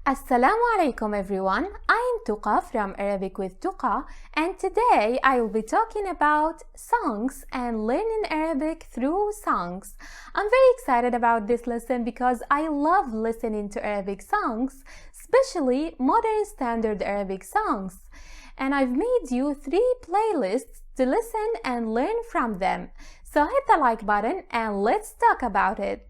Assalamu alaikum everyone, I'm Tuqa from Arabic with Tuqa, and today I will be talking about songs and learning Arabic through songs. I'm very excited about this lesson because I love listening to Arabic songs, especially modern standard Arabic songs. And I've made you 3 playlists to listen and learn from them. So hit the like button and let's talk about it.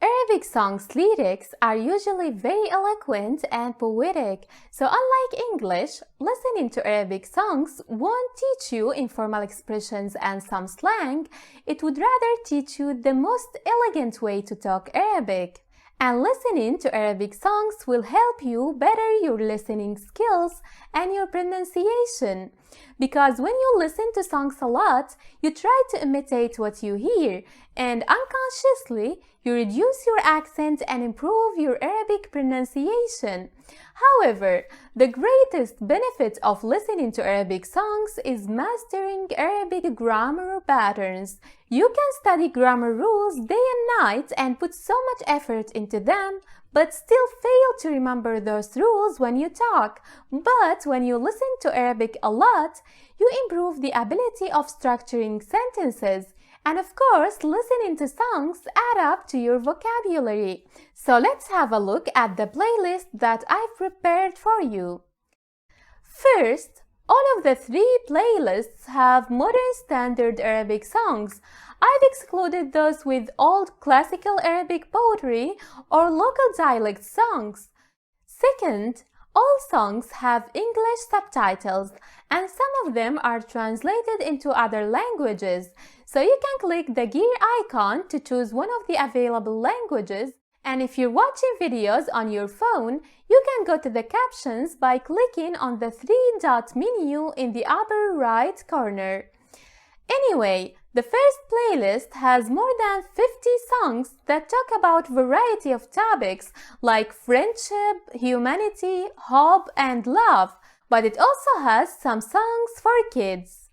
Arabic songs' lyrics are usually very eloquent and poetic, so unlike English, listening to Arabic songs won't teach you informal expressions and some slang. It would rather teach you the most elegant way to talk Arabic. And listening to Arabic songs will help you better your listening skills and your pronunciation. Because when you listen to songs a lot, you try to imitate what you hear, and unconsciously, you reduce your accent and improve your Arabic pronunciation. However, the greatest benefit of listening to Arabic songs is mastering Arabic grammar patterns. You can study grammar rules day and night and put so much effort into them, but still fail to remember those rules when you talk. But when you listen to Arabic a lot, you improve the ability of structuring sentences. And of course, listening to songs add up to your vocabulary. So let's have a look at the playlist that I've prepared for you. First, all of the 3 playlists have modern standard Arabic songs. I've excluded those with old classical Arabic poetry or local dialect songs. Second, all songs have English subtitles, and some of them are translated into other languages. So you can click the gear icon to choose one of the available languages. And if you're watching videos on your phone, you can go to the captions by clicking on the 3-dot menu in the upper right corner. Anyway, the first playlist has more than 50 songs that talk about a variety of topics like friendship, humanity, hope, and love, but it also has some songs for kids.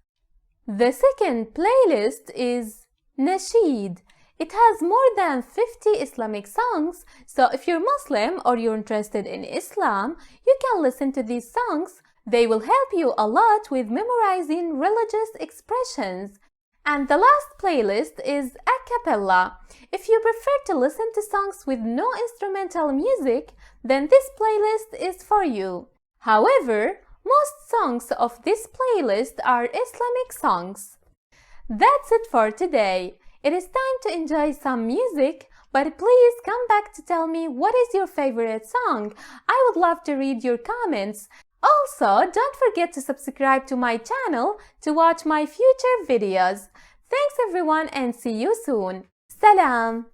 The second playlist is Nasheed. It has more than 50 Islamic songs, so if you're Muslim or you're interested in Islam, you can listen to these songs. They will help you a lot with memorizing religious expressions. And the last playlist is Acapella. If you prefer to listen to songs with no instrumental music, then this playlist is for you. However, most songs of this playlist are Islamic songs. That's it for today. It is time to enjoy some music, but please come back to tell me what is your favorite song. I would love to read your comments. Also, don't forget to subscribe to my channel to watch my future videos. Thanks everyone and see you soon. Salam!